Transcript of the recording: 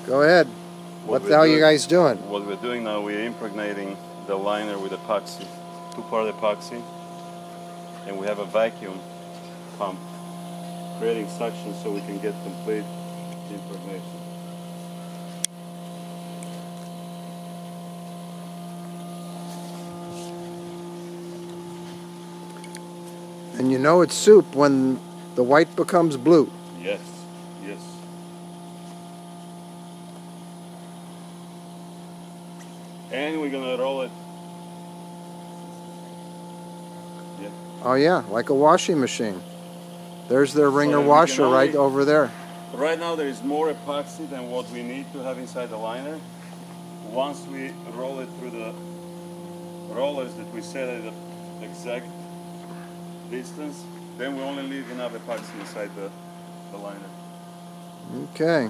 Go ahead. What the hell are you guys doing? What we're doing now, we're impregnating the liner with epoxy, two-part epoxy, and we have a vacuum pump creating suction so we can get complete impregnation. And you know it's soup when the white becomes blue. Yes, yes. And we're gonna roll it. Yeah. Oh yeah, like a washing machine. There's their wringer that we washer can right only- over there. Right now there is more epoxy than what we need to have inside the liner. Once we roll it through the rollers that we set at the exact distance, then we only leave enough epoxy inside the liner. Okay.